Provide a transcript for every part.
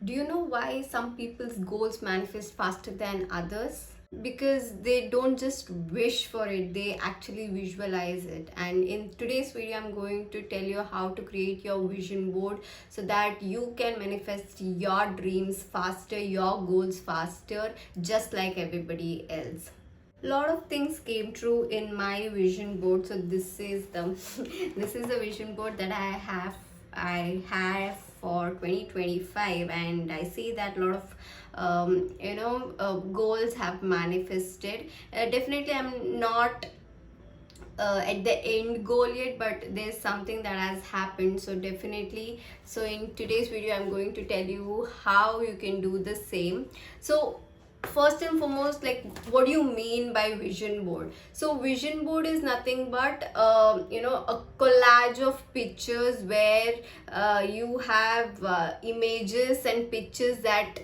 Do you know why some people's goals manifest faster than others? Because they don't just wish for it, they actually visualize it. And in today's video, I'm going to tell you how to create your vision board so that you can manifest your dreams faster, your goals faster, just like everybody else. Lot of things came true in my vision board. So this is the this is the vision board that I have for 2025, and I see that a lot of goals have manifested. Definitely I'm not at the end goal yet, but there's something that has happened. So definitely, so in today's video I'm going to tell you how you can do the same. So first and foremost, like, what do you mean by vision board? So vision board is nothing but a collage of pictures where you have images and pictures that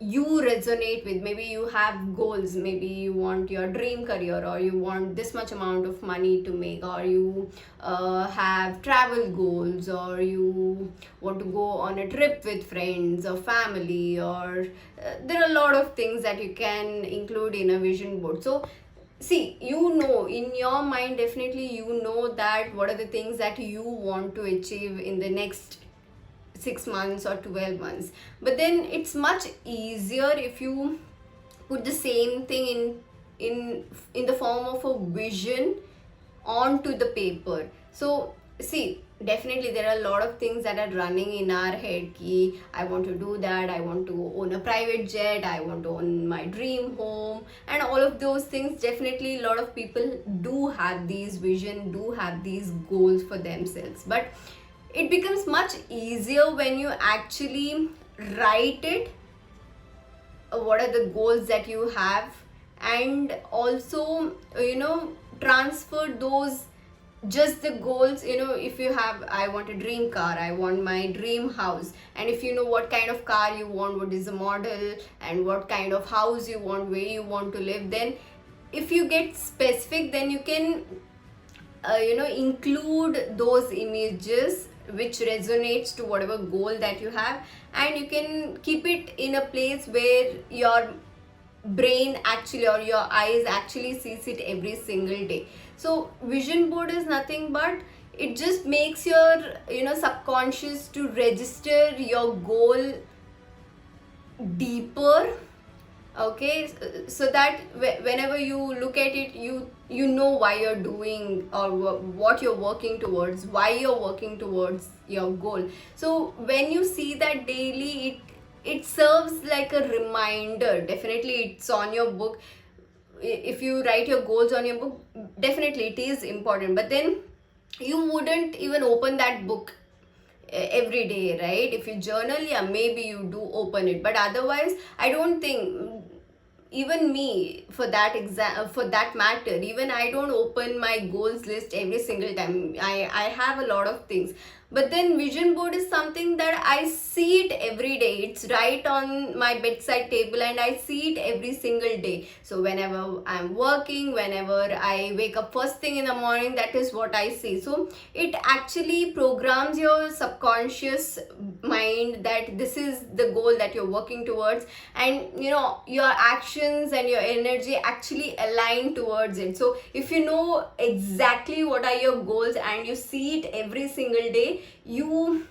you resonate with. Maybe you have goals, maybe you want your dream career, or you want this much amount of money to make, or you have travel goals, or you want to go on a trip with friends or family, or there are a lot of things that you can include in a vision board. So see, in your mind, definitely you know that what are the things that you want to achieve in the next 6 months or 12 months. But then it's much easier if you put the same thing in the form of a vision onto the paper. So see, definitely there are a lot of things that are running in our head. Ki I want to do that, I want to own a private jet, I want to own my dream home, and all of those things. Definitely a lot of people do have these vision, do have these goals for themselves, but it becomes much easier when you actually write it, what are the goals that you have, and also transfer those, just the goals. If you have, I want a dream car, I want my dream house, and if you know what kind of car you want, what is the model, and what kind of house you want, where you want to live, then if you get specific, then you can include those images which resonates to whatever goal that you have, and you can keep it in a place where your brain actually, or your eyes actually sees it every single day. So vision board is nothing but it just makes your subconscious to register your goal deeper. Okay, so that whenever you look at it, you know why you're doing, or what you're working towards, why you're working towards your goal. So when you see that daily, it serves like a reminder. Definitely it's on your book. If you write your goals on your book, definitely it is important, but then you wouldn't even open that book every day, right? If you journal, yeah, maybe you do open it, but otherwise I don't think, even me for that for that matter, even I don't open my goals list every single time. I have a lot of things, but then vision board is something that I see it every day. It's right on my bedside table, and I see it every single day. So whenever I'm working, whenever I wake up first thing in the morning, that is what I see. So it actually programs your subconscious mind that this is the goal that you're working towards, and your actions and your energy actually align towards it. So if you know exactly what are your goals and you see it every single day, you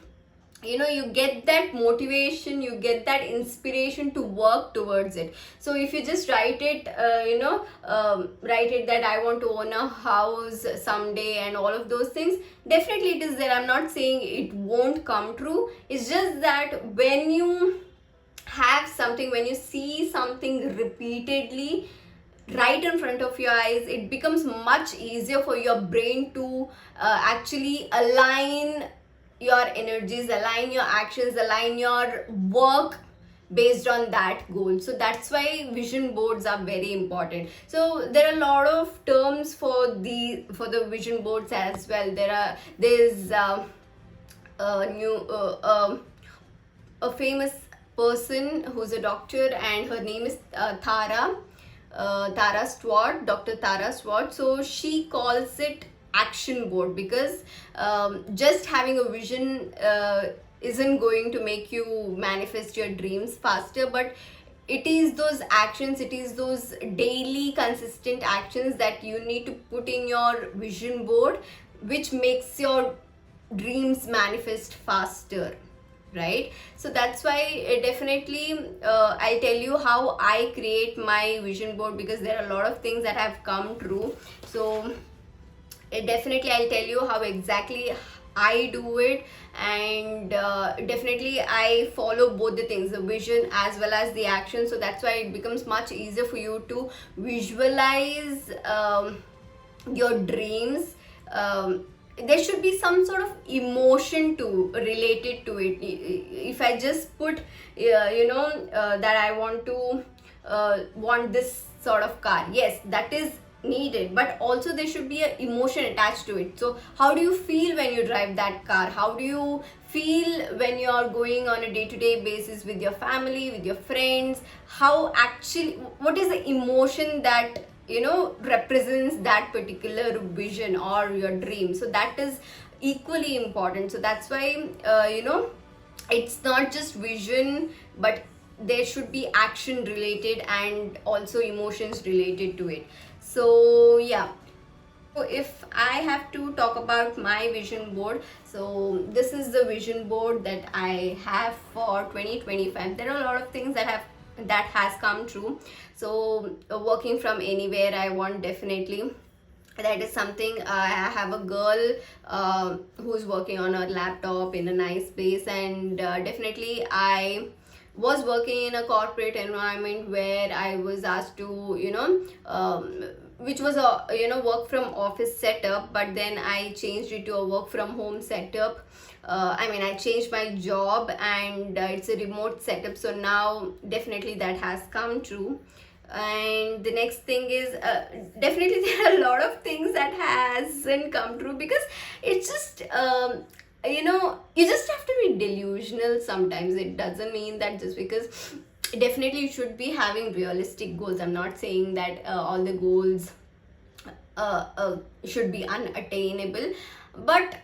get that motivation, you get that inspiration to work towards it. So if you just write it, write it that I want to own a house someday and all of those things, definitely it is there. I'm not saying it won't come true. It's just that when you have something, when you see something repeatedly right in front of your eyes, it becomes much easier for your brain to actually align your energies, align your actions, align your work based on that goal. So that's why vision boards are very important. So there are a lot of terms for the vision boards as well. There's a new a famous person who's a doctor, and her name is Tara Swart, Dr. Tara Swart. So she calls it action board, because just having a vision isn't going to make you manifest your dreams faster, but it is those actions, it is those daily consistent actions that you need to put in your vision board, which makes your dreams manifest faster, right? So that's why definitely I'll tell you how I create my vision board, because there are a lot of things that have come true. So definitely I'll tell you how exactly I do it, and definitely I follow both the things, the vision as well as the action. So that's why it becomes much easier for you to visualize your dreams. There should be some sort of emotion to related to it. If I just put that I want this sort of car, yes, that is needed, but also there should be an emotion attached to it. So how do you feel when you drive that car? How do you feel when you are going on a day-to-day basis with your family, with your friends? How actually, what is the emotion that represents that particular vision or your dream? So that is equally important. So that's why it's not just vision, but there should be action related and also emotions related to it. So yeah, so if I have to talk about my vision board, so this is the vision board that I have for 2025. There are a lot of things that has come true. So working from anywhere I want, definitely that is something. I have a girl who's working on her laptop in a nice place, and definitely I was working in a corporate environment where I was asked to which was a work from office setup, but then I changed it to a work from home setup. I changed my job, and it's a remote setup. So now definitely that has come true. And the next thing is definitely there are a lot of things that hasn't come true, because it's just you just have to be delusional sometimes. It doesn't mean that just because, definitely you should be having realistic goals. I'm not saying that all the goals should be unattainable, but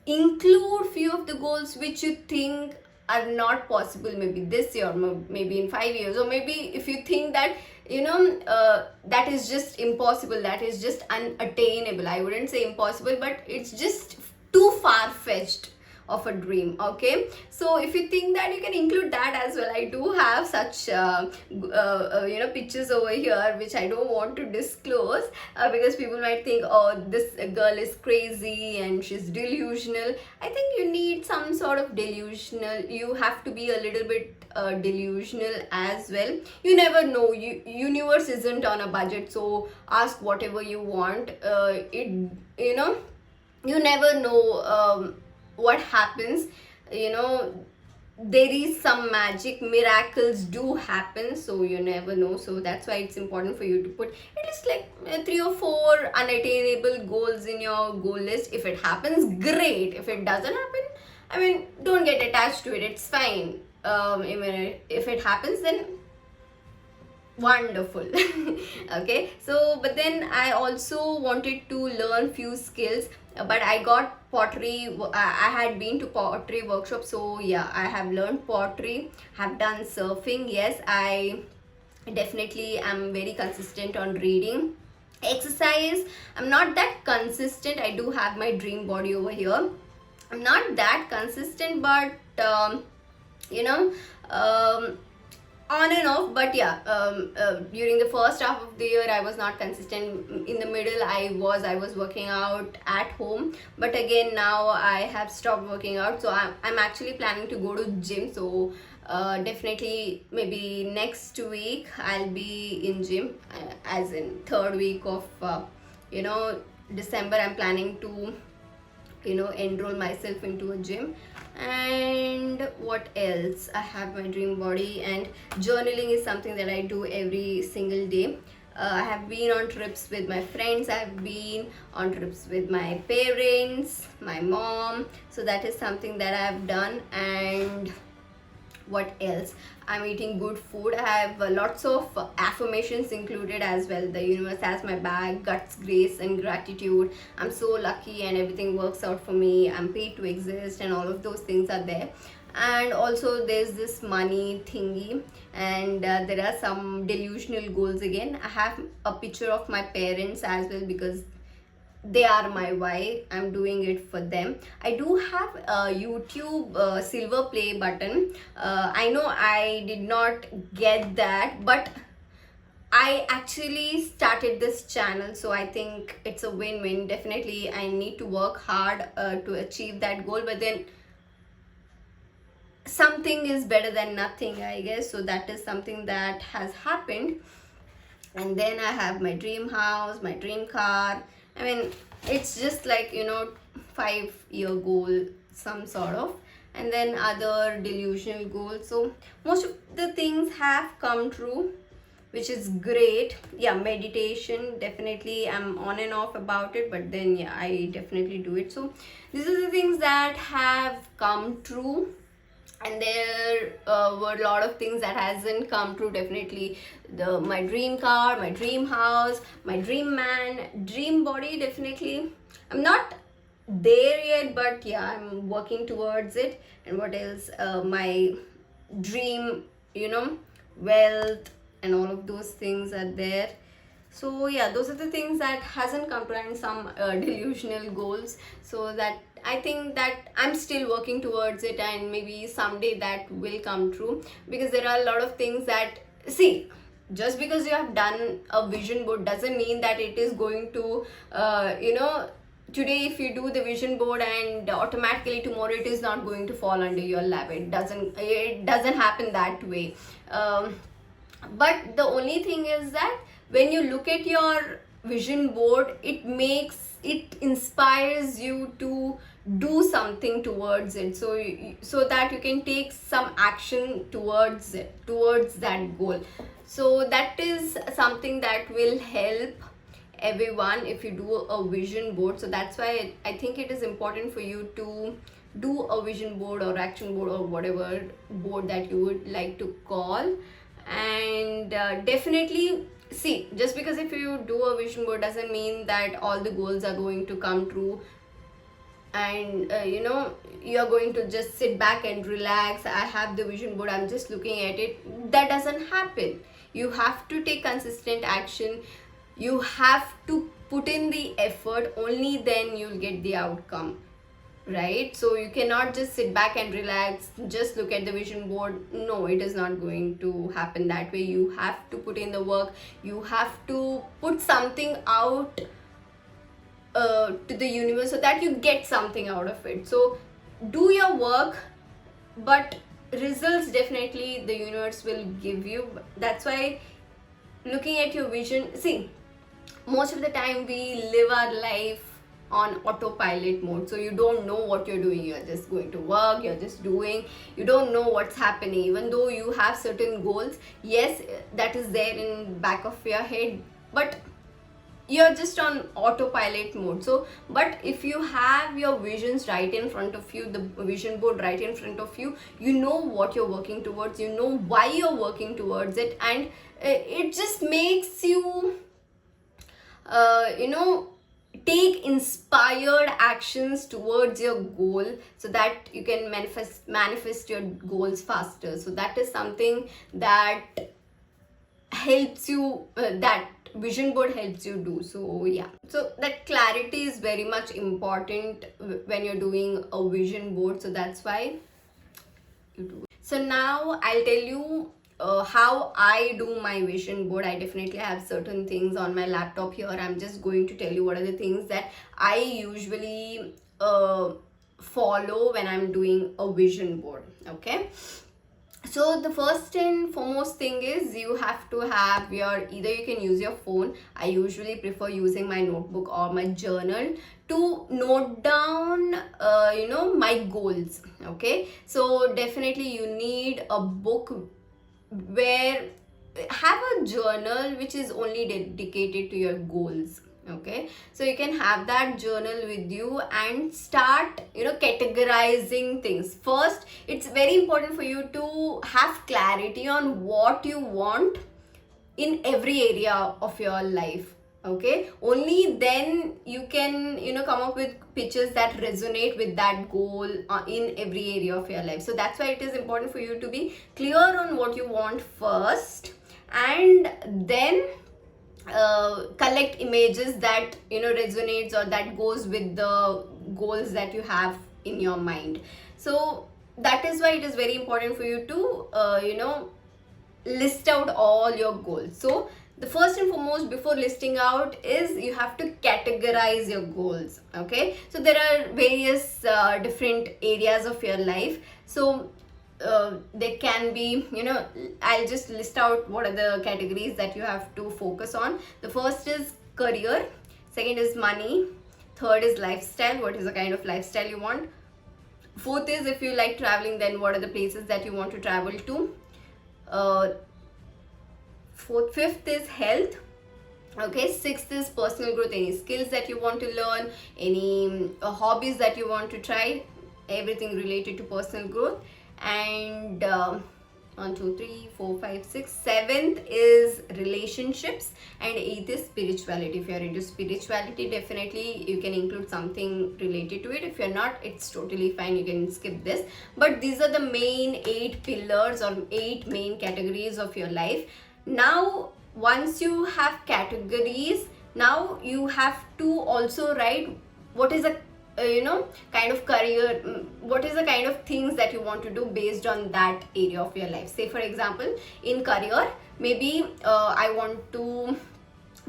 include few of the goals which you think are not possible, maybe this year, maybe in 5 years, or maybe if you think that that is just impossible, that is just unattainable. I wouldn't say impossible, but it's just too far-fetched of a dream. Okay, so if you think that, you can include that as well. I do have such pictures over here which I don't want to disclose, because people might think, oh, this girl is crazy and she's delusional. I think you need some sort of delusional, you have to be a little bit delusional as well. You never know, universe isn't on a budget, so ask whatever you want. You never know what happens. There is some magic, miracles do happen, so you never know. So that's why it's important for you to put at least like 3 or 4 unattainable goals in your goal list. If it happens, great. If it doesn't happen, don't get attached to it, it's fine. If it happens, then wonderful. Okay, so but then I also wanted to learn few skills, but I got pottery. I had been to pottery workshop, so yeah, I have learned pottery, have done surfing. Yes, I definitely am very consistent on reading. Exercise, I'm not that consistent. I do have my dream body over here. I'm not that consistent, but on and off. But yeah, during the first half of the year I was not consistent. In the middle I was working out at home, but again now I have stopped working out. So I'm actually planning to go to gym. So definitely maybe next week I'll be in gym, as in third week of December. I'm planning to enroll myself into a gym. And what else? I have my dream body, and journaling is something that I do every single day. I have been on trips with my friends, I have been on trips with my parents, my mom. So that is something that I have done. And What else? I'm eating good food. I have lots of affirmations included as well. The universe has my back, guts, grace, and gratitude. I'm so lucky and everything works out for me. I'm paid to exist, and all of those things are there. And also there's this money thingy, and there are some delusional goals again. I have a picture of my parents as well, because they are my why. I'm doing it for them. I do have a YouTube silver play button. I know I did not get that, but I actually started this channel, so I think it's a win-win. Definitely I need to work hard to achieve that goal, but then something is better than nothing, I guess. So that is something that has happened. And then I have my dream house, my dream car. I mean, it's just like, 5-year goal, some sort of. And then other delusional goals. So most of the things have come true, which is great. Yeah, meditation, definitely I'm on and off about it, but then yeah, I definitely do it. So these are the things that have come true. And there were a lot of things that hasn't come true. Definitely my dream car, my dream house, my dream man, dream body. Definitely I'm not there yet, but yeah, I'm working towards it. And what else? My dream, wealth, and all of those things are there. So yeah, those are the things that hasn't come to, and some delusional goals. So that I think that I'm still working towards it, and maybe someday that will come true. Because there are a lot of things that, see, just because you have done a vision board doesn't mean that it is going to today if you do the vision board and automatically tomorrow it is not going to fall under your lap. It doesn't happen that way. But the only thing is that when you look at your vision board, it inspires you to do something towards it, so that you can take some action towards that goal. So that is something that will help everyone if you do a vision board. So that's why I think it is important for you to do a vision board or action board or whatever board that you would like to call. And definitely, see, just because if you do a vision board doesn't mean that all the goals are going to come true, and you're going to just sit back and relax. I have the vision board, I'm just looking at it. That doesn't happen. You have to take consistent action. You have to put in the effort. Only then you'll get the outcome, right? So you cannot just sit back and relax, just look at the vision board. No, it is not going to happen that way. You have to put in the work. You have to put something out to the universe, so that you get something out of it. So do your work, but results definitely the universe will give you. That's why looking at your vision, see, most of the time we live our life on autopilot mode. So you don't know what you're doing. You're just going to work, you're just doing, you don't know what's happening. Even though you have certain goals, yes, that is there in back of your head, but you're just on autopilot mode. So but if you have your visions right in front of you, the vision board right in front of you, you know what you're working towards, you know why you're working towards it, and it just makes you take inspired actions towards your goal, so that you can manifest your goals faster. So that is something that helps you, that vision board helps you do. So yeah, so that clarity is very much important when you're doing a vision board. So that's why you do it. So now I'll tell you how I do my vision board. I definitely have certain things on my laptop here. I'm just going to tell you what are the things that I usually follow when I'm doing a vision board. Okay, so the first and foremost thing is you have to have either you can use your phone. I usually prefer using my notebook or my journal to note down my goals. Okay, so definitely you need a book where have a journal which is only dedicated to your goals. Okay, so you can have that journal with you and start, categorizing things. First, it's very important for you to have clarity on what you want in every area of your life. Okay, only then you can, come up with pictures that resonate with that goal in every area of your life. So that's why it is important for you to be clear on what you want first, and then collect images that, resonates or that goes with the goals that you have in your mind. So that is why it is very important for you to, list out all your goals. So the first and foremost before listing out is you have to categorize your goals. Okay, so there are various different areas of your life. So there can be, I'll just list out what are the categories that you have to focus on. The first is career, second is money, third is lifestyle, what is the kind of lifestyle you want. Fourth is if you like traveling, then what are the places that you want to travel to. Fifth is health. Okay, sixth is personal growth, any skills that you want to learn, any hobbies that you want to try, everything related to personal growth. And 1 2 3 4 5 6 7th is relationships, and 8th is spirituality. If you are into spirituality, definitely you can include something related to it. If you're not, it's totally fine, you can skip this. But these are the main 8 pillars or 8 main categories of your life. Now once you have categories, now you have to also write what is a kind of career, what is the kind of things that you want to do based on that area of your life. Say for example, in career, maybe I want to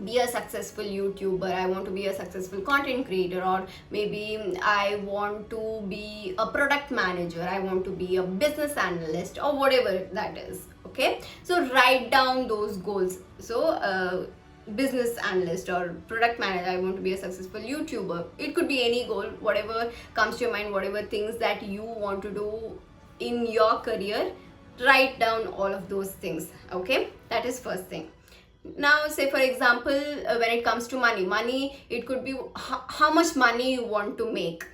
be a successful YouTuber, I want to be a successful content creator, or maybe I want to be a product manager, I want to be a business analyst, or whatever that is. Okay, so write down those goals. So business analyst or product manager, I want to be a successful YouTuber. It could be any goal, whatever comes to your mind, whatever things that you want to do in your career, write down all of those things. Okay, that is first thing. Now say for example, when it comes to money, it could be how much money you want to make.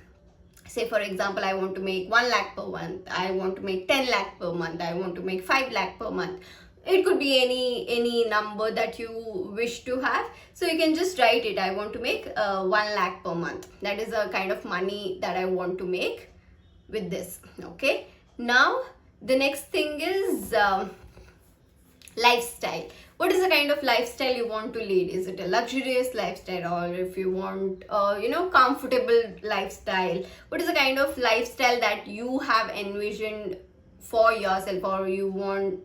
Say for example, I want to make 1 lakh per month, I want to make 10 lakh per month, I want to make 5 lakh per month. It could be any number that you wish to have. So you can just write it, I want to make 1 lakh per month. That is a kind of money that I want to make with this. Okay, now the next thing is lifestyle. What is the kind of lifestyle you want to lead? Is it a luxurious lifestyle, or if you want comfortable lifestyle? What is the kind of lifestyle that you have envisioned for yourself, or you want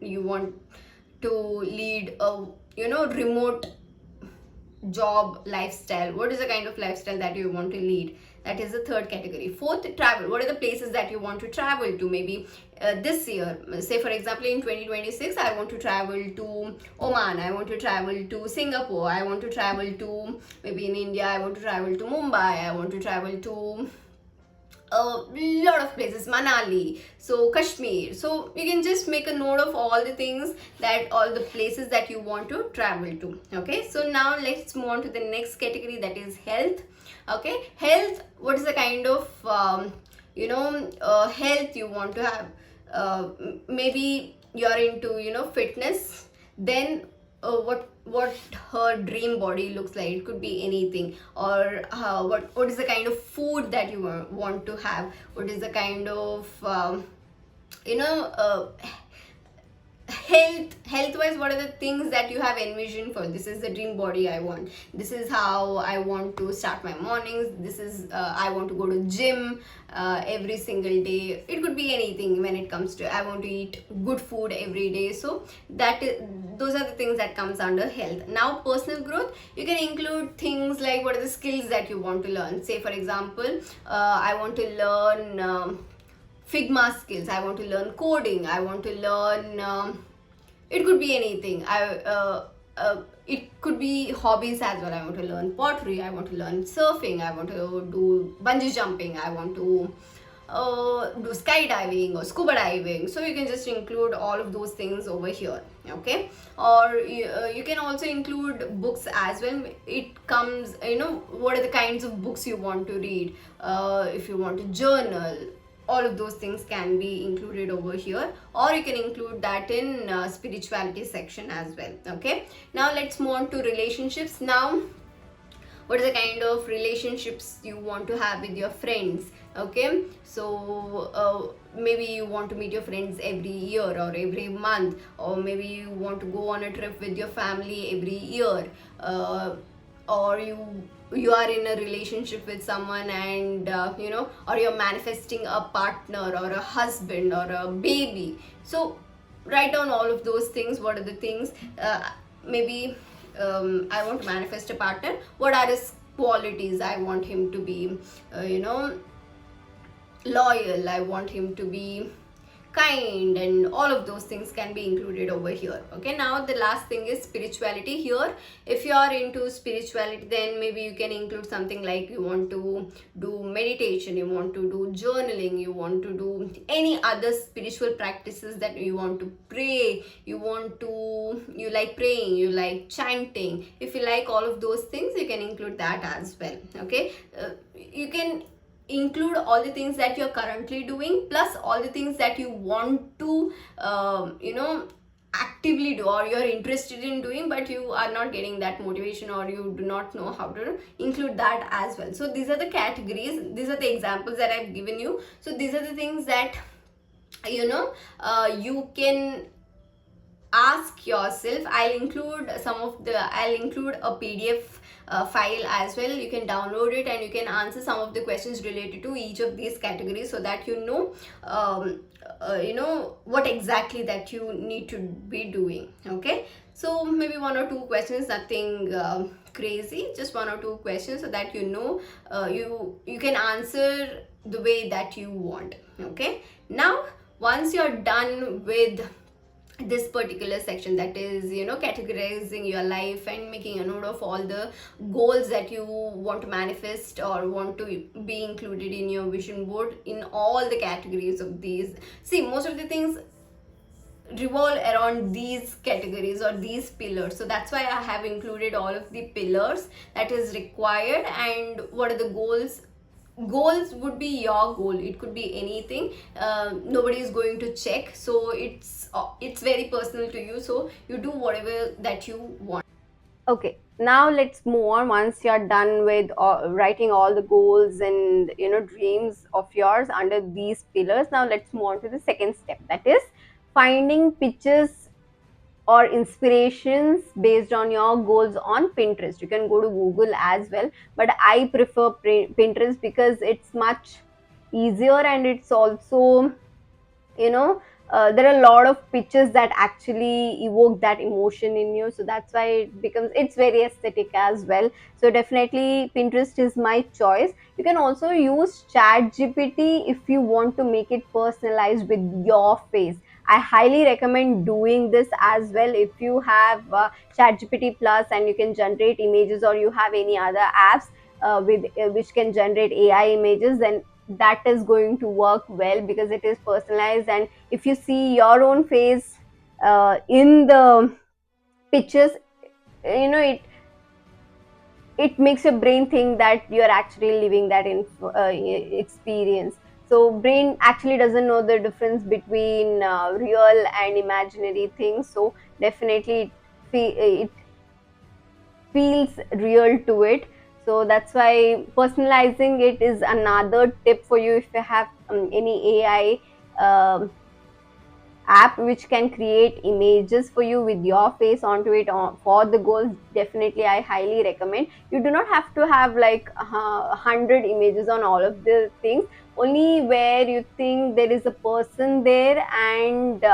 to lead a remote job lifestyle? What is the kind of lifestyle that you want to lead? That is the third category. Fourth, travel. What are the places that you want to travel to? Maybe this year, say for example in 2026, I want to travel to Oman, I want to travel to Singapore, I want to travel to, maybe in India, I want to travel to Mumbai, I want to travel to a lot of places, Manali, so Kashmir. So you can just make a note of all the things, that all the places that you want to travel to. Okay, so now let's move on to the next category, that is health. Okay, health. What is the kind of health you want to have? Maybe you're into fitness, then what her dream body looks like. It could be anything. Or what is the kind of food that you want to have? What is the kind of health wise, what are the things that you have envisioned for? This is the dream body I want, this is how I want to start my mornings, this is I want to go to gym every single day. It could be anything. When it comes to I want to eat good food every day. So those are the things that comes under health. Now personal growth, you can include things like what are the skills that you want to learn. Say for example, I want to learn Figma skills, I want to learn coding, I want to learn it could be anything. It could be hobbies as well. I want to learn pottery, I want to learn surfing, I want to do bungee jumping, I want to do skydiving or scuba diving, so you can just include all of those things over here. Okay, or you can also include books as well. It comes, what are the kinds of books you want to read, if you want to journal, all of those things can be included over here, or you can include that in spirituality section as well. Okay, now let's move on to relationships. Now, what is the kind of relationships you want to have with your friends? Okay, so maybe you want to meet your friends every year or every month, or maybe you want to go on a trip with your family every year, or you are in a relationship with someone, and or you're manifesting a partner or a husband or a baby. So write down all of those things. What are the things? Maybe I want to manifest a partner. What are his qualities? I want him to be, loyal. I want him to be kind, and all of those things can be included over here. Okay, now the last thing is spirituality. Here, if you are into spirituality, then maybe you can include something like you want to do meditation, you want to do journaling, you want to do any other spiritual practices, that you want to pray, you like praying, you like chanting. If you like all of those things, you can include that as well. Okay, you can include all the things that you're currently doing, plus all the things that you want to actively do, or you're interested in doing, but you are not getting that motivation, or you do not know how to include that as well. So these are the categories, these are the examples that I've given you. So these are the things that you can ask yourself. I'll include a PDF file as well. You can download it, and you can answer some of the questions related to each of these categories, so that what exactly that you need to be doing. Okay, so maybe one or two questions, nothing crazy, just one or two questions, so that you can answer the way that you want. Okay, now once you're done with this particular section, that is categorizing your life and making a note of all the goals that you want to manifest or want to be included in your vision board, in all the categories of these. See, most of the things revolve around these categories or these pillars, so that's why I have included all of the pillars that is required. And what are the goals would be your goal, it could be anything. Nobody is going to check, so it's very personal to you, so you do whatever that you want. Okay, now let's move on. Once you're done with writing all the goals and dreams of yours under these pillars, now let's move on to the second step, that is finding pictures or inspirations based on your goals on Pinterest. You can go to Google as well, but I prefer Pinterest because it's much easier, and it's also, you know there are a lot of pictures that actually evoke that emotion in you, so that's why it's very aesthetic as well. So definitely Pinterest is my choice. You can also use Chat GPT if you want to make it personalized with your face. I highly recommend doing this as well. If you have Chat GPT plus, and you can generate images, or you have any other apps with which can generate AI images, then that is going to work well, because it is personalized. And if you see your own face in the pictures, it makes your brain think that you're actually living that experience. So brain actually doesn't know the difference between real and imaginary things, so definitely it feels real to it. So that's why personalizing it is another tip for you. If you have any AI app which can create images for you with your face onto it for the goals, definitely I highly recommend. You do not have to have like 100 images on all of the things, only where you think there is a person there, and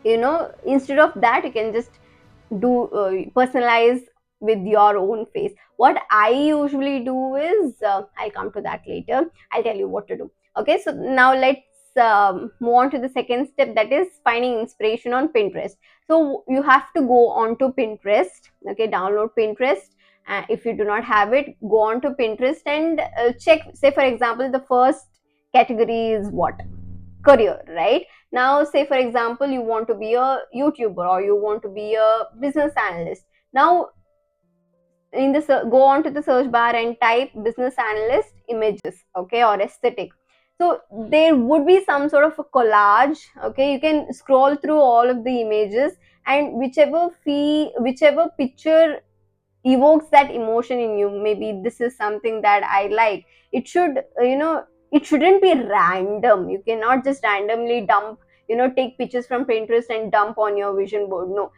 instead of that, you can just do personalize with your own face. What I usually do is, I'll come to that later, I'll tell you what to do. Okay, so now let's move on to the second step, that is finding inspiration on Pinterest. So you have to go on to Pinterest. Okay, download Pinterest. If you do not have it, go on to Pinterest and check. Say for example, the first category is what? Career, right? Now say for example you want to be a YouTuber or you want to be a business analyst. Now in the go on to the search bar and type business analyst images, okay, or aesthetic. So there would be some sort of a collage, okay. You can scroll through all of the images, and whichever picture evokes that emotion in you, maybe this is something that I like. It should, it shouldn't be random. You cannot just randomly dump, take pictures from Pinterest and dump on your vision board. No,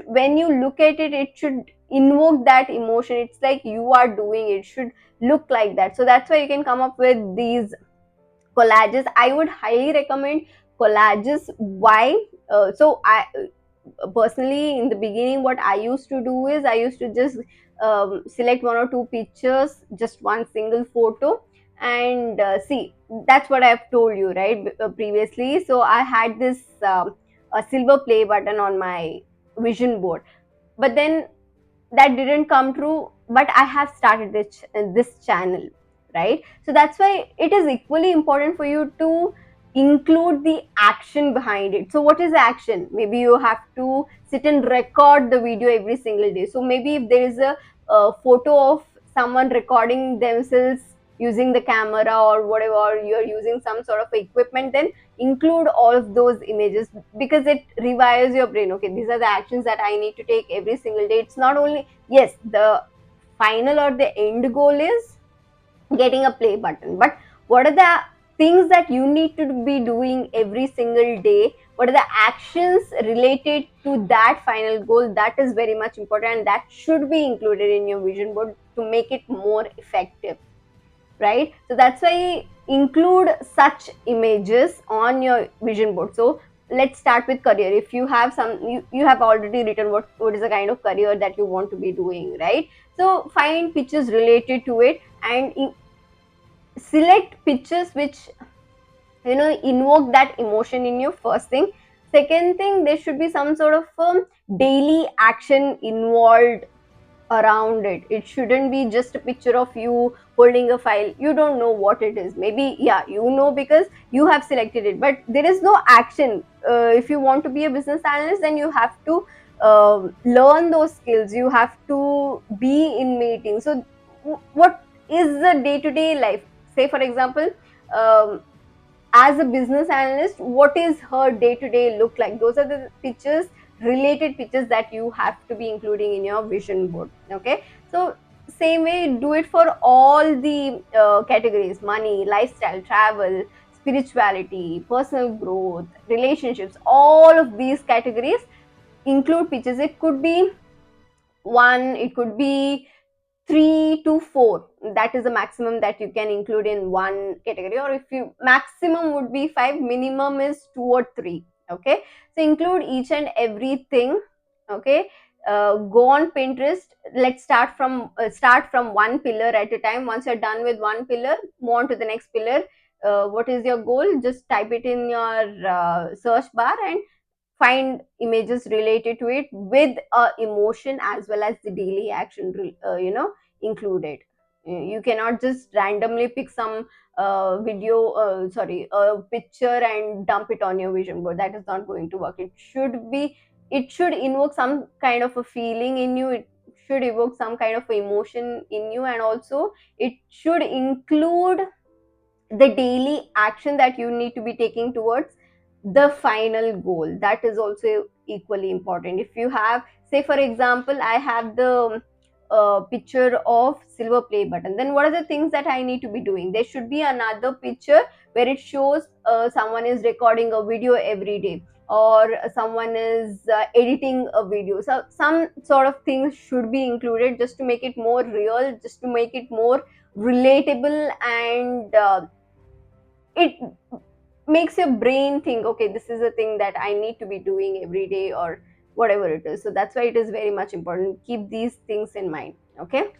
when you look at it, it should invoke that emotion. It's like you are doing it. Should look like that. So that's why you can come up with these collages. I would highly recommend collages. Why? So I personally, in the beginning, what I used to do is I used to just select one or two pictures, just one single photo, and see. That's what I've told you, right? Previously. So I had this a silver play button on my vision board, but then that didn't come true. But I have started this channel, right? So that's why it is equally important for you to include the action behind it. So what is action? Maybe you have to sit and record the video every single day. So maybe if there is a photo of someone recording themselves using the camera or whatever, or you're using some sort of equipment, then include all of those images, because it rewires your brain. Okay, these are the actions that I need to take every single day. It's not only, yes, the final or the end goal is getting a play button, but what are the things that you need to be doing every single day? What are the actions related to that final goal? That is very much important, and that should be included in your vision board to make it more effective, right? So that's why include such images on your vision board. So let's start with career. If you have you have already written what is the kind of career that you want to be doing, right? So find pictures related to it, and select pictures which invoke that emotion in you. First thing. Second thing, there should be some sort of daily action involved around it. It shouldn't be just a picture of you holding a file. You don't know what it is. Maybe, yeah, because you have selected it, but there is no action. If you want to be a business analyst, then you have to learn those skills. You have to be in meetings. So what is the day-to-day life? Say for example, as a business analyst, what is her day to day look like? Those are the pictures, related pictures, that you have to be including in your vision board. Okay, so same way, do it for all the categories: money, lifestyle, travel, spirituality, personal growth, relationships. All of these categories include pictures. It could be one, it could be 3 to 4. That is the maximum that you can include in one category. Or if you, maximum would be 5, minimum is 2 or 3. Okay, so include each and everything. Okay, go on Pinterest. Let's start from one pillar at a time. Once you're done with one pillar, move on to the next pillar. What is your goal? Just type it in your search bar and find images related to it with emotion as well as the daily action included. You cannot just randomly pick some a picture and dump it on your vision board. That is not going to work. It should invoke some kind of a feeling in you. It should evoke some kind of emotion in you, and also it should include the daily action that you need to be taking towards the final goal. That is also equally important. If you have, say for example, I have the picture of silver play button, then what are the things that I need to be doing? There should be another picture where it shows someone is recording a video every day, or someone is editing a video. So some sort of things should be included, just to make it more real, just to make it more relatable, and it makes your brain think, okay, this is a thing that I need to be doing every day, or whatever it is. So that's why it is very much important. Keep these things in mind. Okay,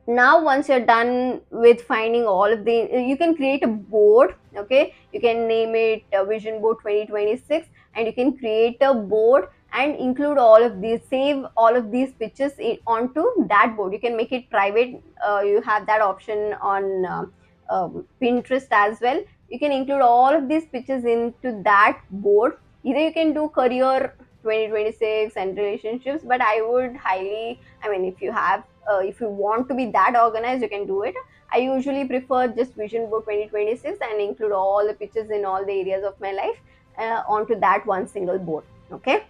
now once you're done with finding all of the, you can create a board. Okay, you can name it vision board 2026, and you can create a board and include all of these, save all of these pictures onto that board. You can make it private. You have that option on Pinterest as well. You can include all of these pictures into that board. Either you can do career 2026 and relationships, but I would highly, I mean, if you have if you want to be that organized, you can do it. I usually prefer just vision board 2026 and include all the pictures in all the areas of my life onto that one single board. Okay.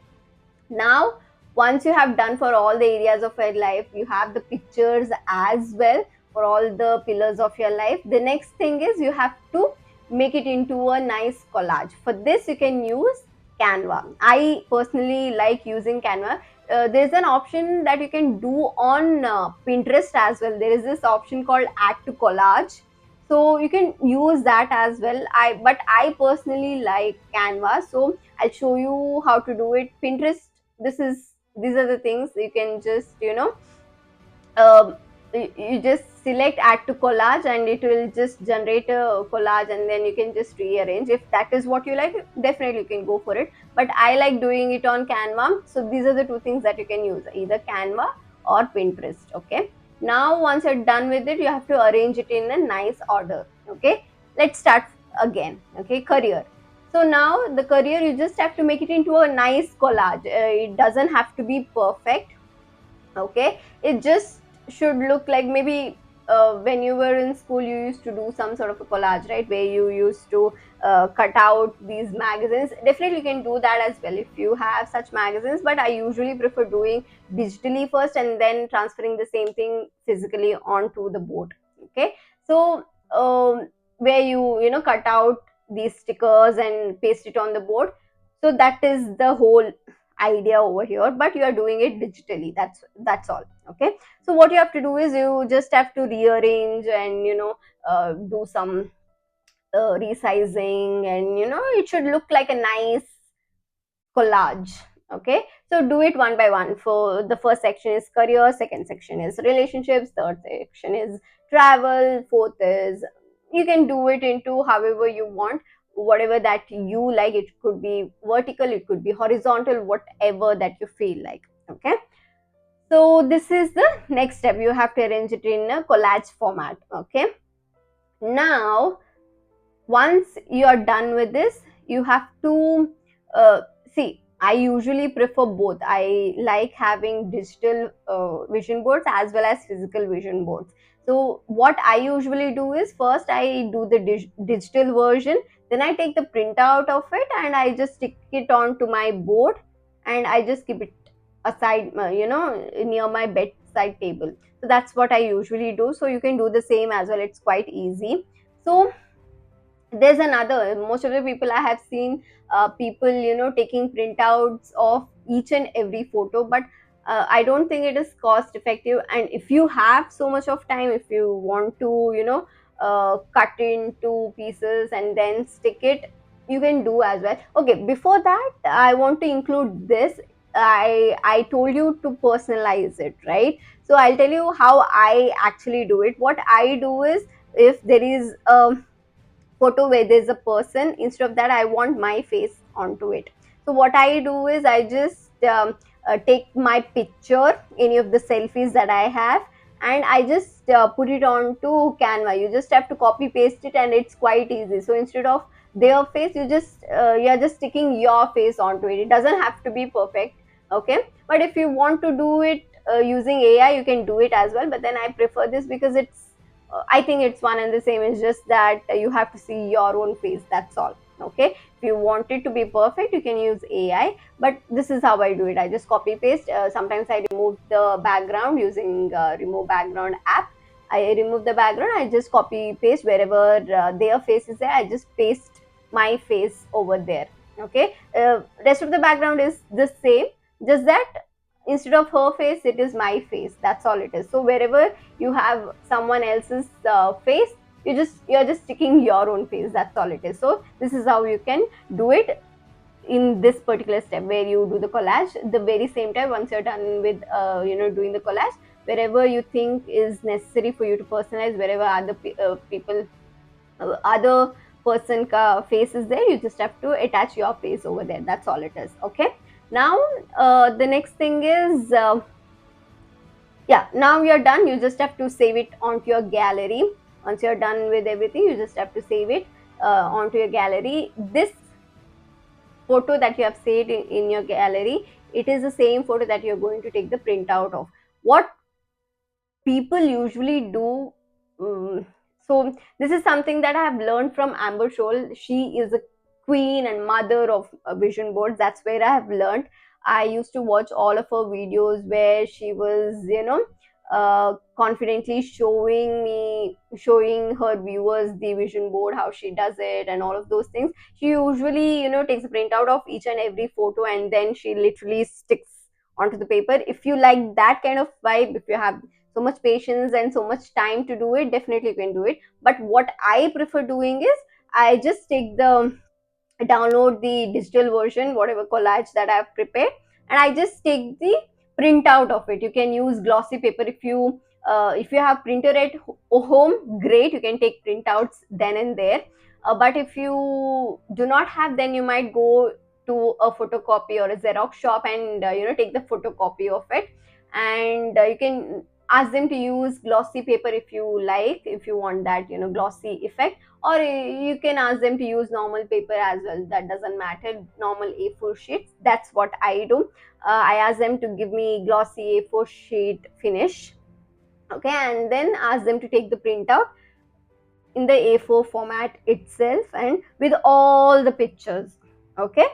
Now, once you have done for all the areas of your life, you have the pictures as well for all the pillars of your life. The next thing is you have to make it into a nice collage. For this, you can use Canva. I personally like using Canva. There's an option that you can do on Pinterest as well. There is this option called Add to Collage, so you can use that as well. I personally like Canva, so I'll show you how to do it. Pinterest, these are the things you can just um, you just select add to collage and it will just generate a collage, and then you can just rearrange. If that is what you like, definitely you can go for it, but I like doing it on Canva. So these are the two things that you can use, either Canva or Pinterest. Okay, now once you're done with it, you have to arrange it in a nice order. Okay, let's start again. Okay, career. So now the career, you just have to make it into a nice collage. It doesn't have to be perfect. Okay, it just should look like, maybe when you were in school you used to do some sort of a collage, right, where you used to cut out these magazines. Definitely you can do that as well if you have such magazines, but I usually prefer doing digitally first and then transferring the same thing physically onto the board. Okay, so where you cut out these stickers and paste it on the board. So that is the whole idea over here, but you are doing it digitally. That's all. Okay, so what you have to do is you just have to rearrange and do some resizing, and it should look like a nice collage. Okay, so do it one by one. For the first section is career, second section is relationships, third section is travel, fourth is, you can do it into however you want, whatever that you like. It could be vertical, it could be horizontal, whatever that you feel like. Okay, so this is the next step. You have to arrange it in a collage format. Okay, now once you are done with this, you have to see, I usually prefer both. I like having digital vision boards as well as physical vision boards. So what I usually do is, first I do the digital version, then I take the printout of it and I just stick it onto my board, and I just keep it aside, near my bedside table. So that's what I usually do. So you can do the same as well, it's quite easy. So there's another, most of the people I have seen, people taking printouts of each and every photo, but I don't think it is cost effective. And if you have so much of time, if you want to cut into pieces and then stick it, you can do as well. Okay, before that I want to include this. I told you to personalize it, right? So I'll tell you how I actually do it. What I do is, if there is a photo where there's a person, instead of that I want my face onto it. So what I do is, I just take my picture, any of the selfies that I have, and I just put it onto Canva. You just have to copy paste it and it's quite easy. So instead of their face, you're just sticking your face onto it. It doesn't have to be perfect. Okay, but if you want to do it using AI, you can do it as well, but then I prefer this because I think it's one and the same. It's just that you have to see your own face. That's all. Okay. If you want it to be perfect, you can use AI. But this is how I do it. I just copy paste. Sometimes I remove the background using remove background app. I remove the background. I just copy paste wherever their face is there. I just paste my face over there. Okay. Rest of the background is the same. Just that instead of her face, it is my face. That's all it is. So wherever you have someone else's face, you're just sticking your own face. That's all it is. So this is how you can do it in this particular step, where you do the collage. The very same time, once you're done with doing the collage, wherever you think is necessary for you to personalize, wherever other people other person face is there, you just have to attach your face over there. That's all it is. Okay, now the next thing is yeah, now you're done. You just have to save it onto your gallery. Once you're done with everything, you just have to save it onto your gallery. This photo that you have saved in your gallery, it is the same photo that you're going to take the printout of. What people usually do, so this is something that I have learned from Amber Scholl. She is a queen and mother of vision boards. That's where I have learned. I used to watch all of her videos where she was, confidently showing her viewers the vision board, how she does it, and all of those things. She usually, takes a printout of each and every photo, and then she literally sticks onto the paper. If you like that kind of vibe, if you have so much patience and so much time to do it, definitely you can do it. But what I prefer doing is, I just take the download the digital version, whatever collage that I've prepared, and I just take the printout of it. You can use glossy paper if you have printer at home, great, you can take printouts then and there. But if you do not have, then you might go to a photocopy or a Xerox shop and take the photocopy of it. And you can ask them to use glossy paper if you like, if you want that glossy effect, or you can ask them to use normal paper as well. That doesn't matter, normal A4 sheets. That's what I do. I ask them to give me glossy A4 sheet finish, okay, and then ask them to take the printout in the A4 format itself and with all the pictures. Okay,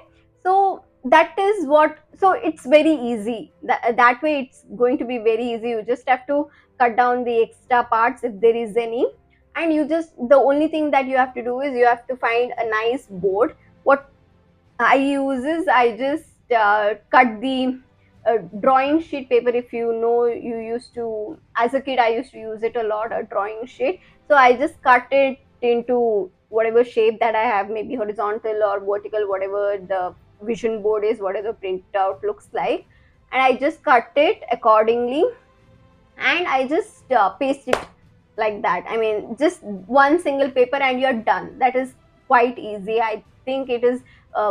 so that is what, so it's very easy. That way it's going to be very easy. You just have to cut down the extra parts if there is any, and you just, the only thing that you have to do is you have to find a nice board. What I use is, I just cut the drawing sheet paper. If you used to, as a kid, I used to use it a lot, a drawing sheet. So I just cut it into whatever shape that I have, maybe horizontal or vertical, whatever the vision board is, whatever the printout looks like. And I just cut it accordingly, and I just paste it like that. I mean, just one single paper and you're done. That is quite easy. I think it is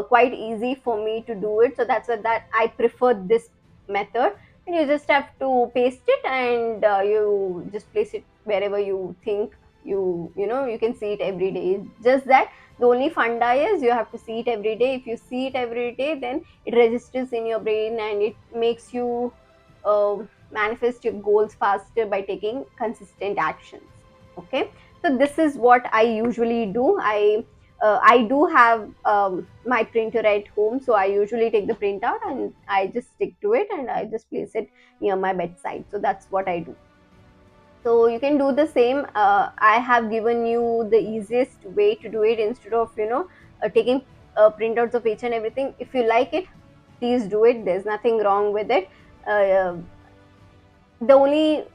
quite easy for me to do it. So that's what, that I prefer this method. And you just have to paste it, and you just place it wherever you think you can see it every day. Just that the only funda is you have to see it every day. If you see it every day, then it registers in your brain and it makes you uh, manifest your goals faster by taking consistent actions. Okay, so this is what I usually do. I do have my printer at home, so I usually take the printout and I just stick to it and I just place it near my bedside. So that's what I do. So you can do the same. I have given you the easiest way to do it, instead of taking printouts of each and everything. If you like it, please do it. There's nothing wrong with it. uh, the only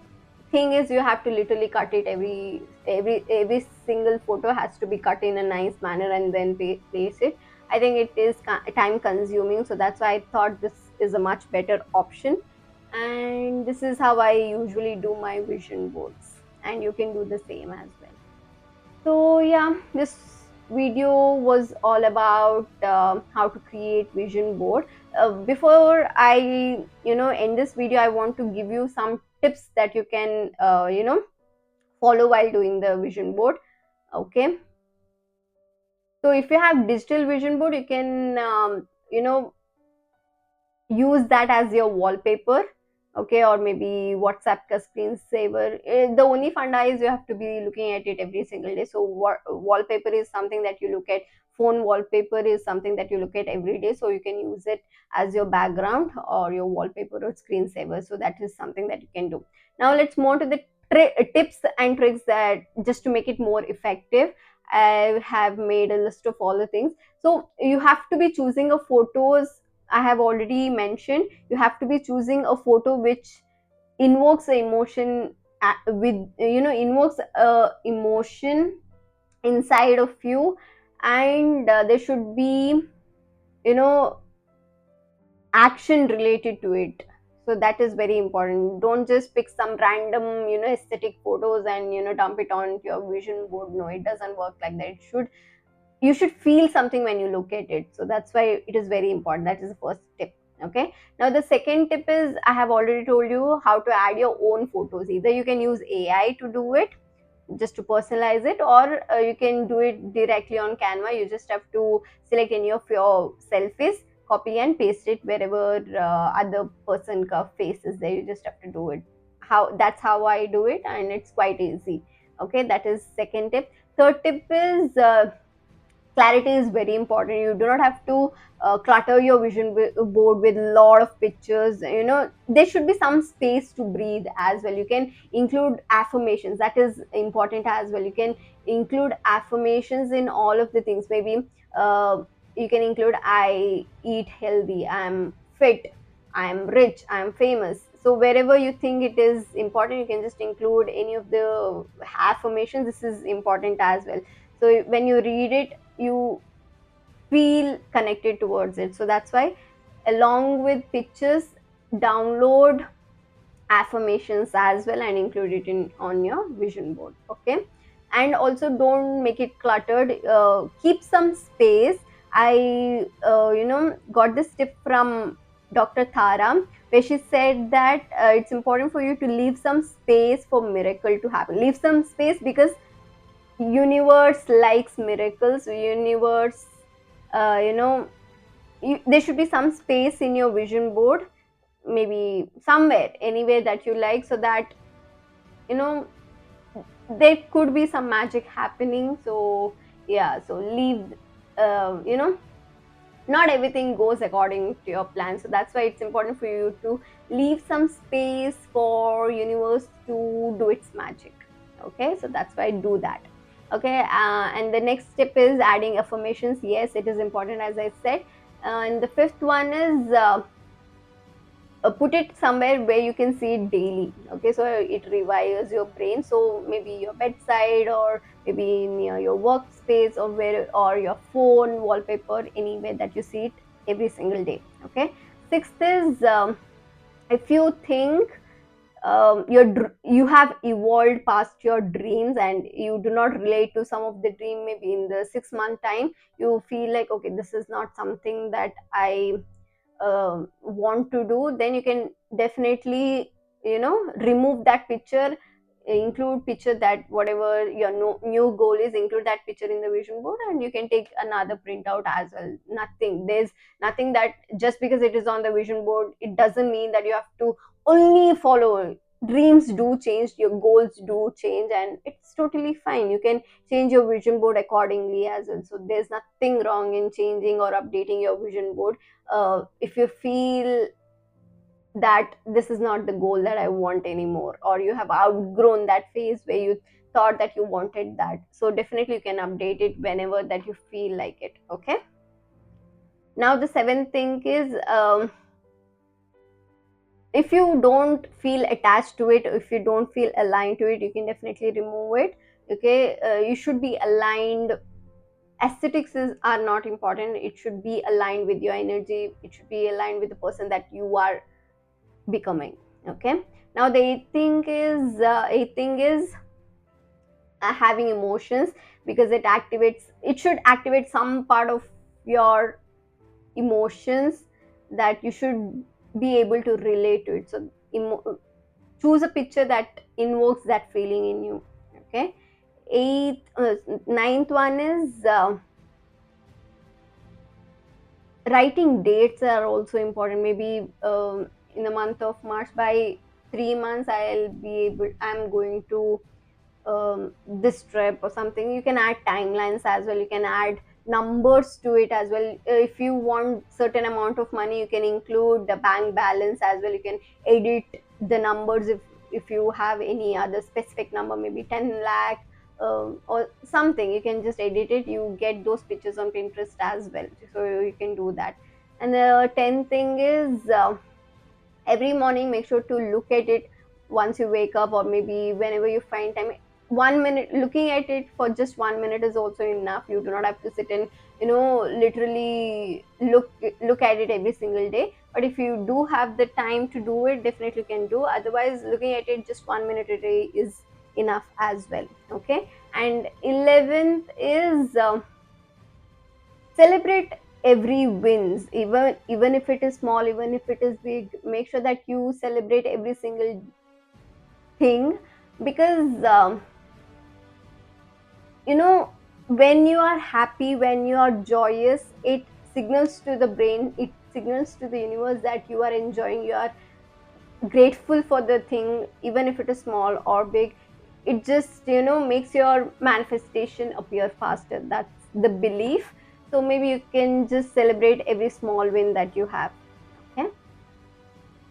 thing is, you have to literally cut it, every single photo has to be cut in a nice manner and then place it. I think it is time consuming, so that's why I thought this is a much better option. And this is how I usually do my vision boards, and you can do the same as well. So yeah, this video was all about how to create vision board. Before I end this video, I want to give you some tips that you can follow while doing the vision board. Okay, so if you have digital vision board, you can use that as your wallpaper. Okay, or maybe WhatsApp ka screensaver. The only funda is you have to be looking at it every single day. So wallpaper is something that you look at. Phone wallpaper is something that you look at every day, so you can use it as your background or your wallpaper or screensaver. So that is something that you can do. Now let's move on to the tips and tricks that just to make it more effective. I have made a list of all the things. So you have to be choosing a photos. I have already mentioned, you have to be choosing a photo which invokes a emotion, with invokes a emotion inside of you. And there should be you know action related to it. So that is very important. Don't just pick some random aesthetic photos and dump it on your vision board. No, it doesn't work like that. You should feel something when you look at it. So that's why it is very important. That is the first tip. Okay, now the second tip is, I have already told you how to add your own photos. Either you can use AI to do it, just to personalize it, or you can do it directly on Canva. You just have to select any of your selfies, copy and paste it wherever other person ka face is there. You just have to do it. How That's how I do it, and it's quite easy. Okay, that is second tip. Third tip is clarity is very important. You do not have to clutter your board with a lot of pictures. There should be some space to breathe as well. You can include affirmations, that is important as well. You can include affirmations in all of the things. Maybe uh, you can include, I eat healthy, I'm fit, I'm rich, I'm famous. So wherever you think it is important, you can just include any of the affirmations. This is important as well. So when you read it, you feel connected towards it. So that's why, along with pictures, download affirmations as well and include it in on your vision board. Okay, and also don't make it cluttered. Keep some space. I got this tip from Dr. Thara, where she said that it's important for you to leave some space for miracle to happen. Leave some space because universe likes miracles. Universe, uh, you know there should be some space in your vision board, maybe somewhere, anywhere that you like, so that you know there could be some magic happening. So yeah, so leave, not everything goes according to your plan. So that's why it's important for you to leave some space for universe to do its magic. Okay, so that's why I do that. Okay, and the next step is adding affirmations. Yes, it is important, as I said. And the fifth one is put it somewhere where you can see it daily. Okay, so it rewires your brain. So maybe your bedside, or maybe near your workspace, or where, or your phone wallpaper, anywhere that you see it every single day. Okay, sixth is, if you think you have evolved past your dreams and you do not relate to some of the dream, maybe in the 6 month time you feel like, okay, this is not something that I want to do, then you can definitely remove that picture. Include picture, that whatever your new goal is, include that picture in the vision board, and you can take another printout as well. There's nothing that just because it is on the vision board, it doesn't mean that you have to only follow. Dreams do change, your goals do change, and it's totally fine. You can change your vision board accordingly as well. So there's nothing wrong in changing or updating your vision board if you feel that this is not the goal that I want anymore, or you have outgrown that phase where you thought that you wanted that. So definitely you can update it whenever that you feel like it. Okay. Now the seventh thing is, if you don't feel attached to it, if you don't feel aligned to it, you can definitely remove it. Okay, you should be aligned. Aesthetics are not important. It should be aligned with your energy. It should be aligned with the person that you are becoming. Okay, now the eighth thing is having emotions, because it should activate some part of your emotions that you should be able to relate to it. So choose a picture that invokes that feeling in you. Okay, ninth one is, writing dates are also important. Maybe in the month of March, by 3 months I'm going to this trip or something. You can add timelines as well. You can add numbers to it as well. If you want certain amount of money, you can include the bank balance as well. You can edit the numbers if you have any other specific number, maybe 10 lakh, or something. You can just edit it. You get those pictures on Pinterest as well, so you can do that. And the 10th thing is, every morning make sure to look at it once you wake up, or maybe whenever you find time. 1 minute, looking at it for just 1 minute is also enough. You do not have to sit and literally look at it every single day. But if you do have the time to do it, definitely can do. Otherwise, looking at it just 1 minute a day is enough as well. Okay, and 11th is, celebrate every wins, even if it is small, even if it is big. Make sure that you celebrate every single thing, because you know, when you are happy, when you are joyous, it signals to the brain, it signals to the universe that you are enjoying, you are grateful for the thing, even if it is small or big. It just, you know, makes your manifestation appear faster. That's the belief. So maybe you can just celebrate every small win that you have. Okay.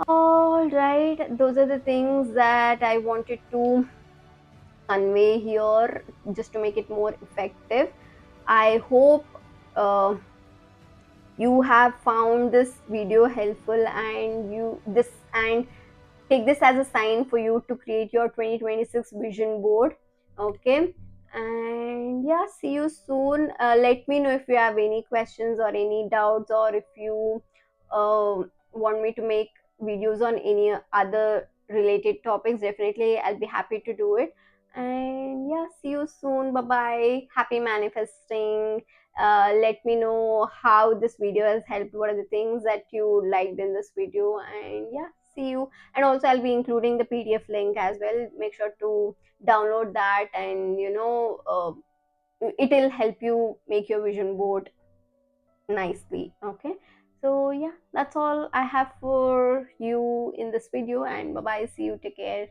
All right, those are the things that I wanted to convey here, just to make it more effective. I hope uh, you have found this video helpful, and you this and take this as a sign for you to create your 2026 vision board. Okay. And yeah, see you soon. Let me know if you have any questions or any doubts, or if you want me to make videos on any other related topics. Definitely I'll be happy to do it. And yeah, see you soon. Bye bye. Happy manifesting. Let me know how this video has helped, what are the things that you liked in this video. And yeah, see you. And also I'll be including the PDF link as well. Make sure to download that, and it'll help you make your vision board nicely. Okay. So yeah, that's all I have for you in this video, and bye bye, see you, take care.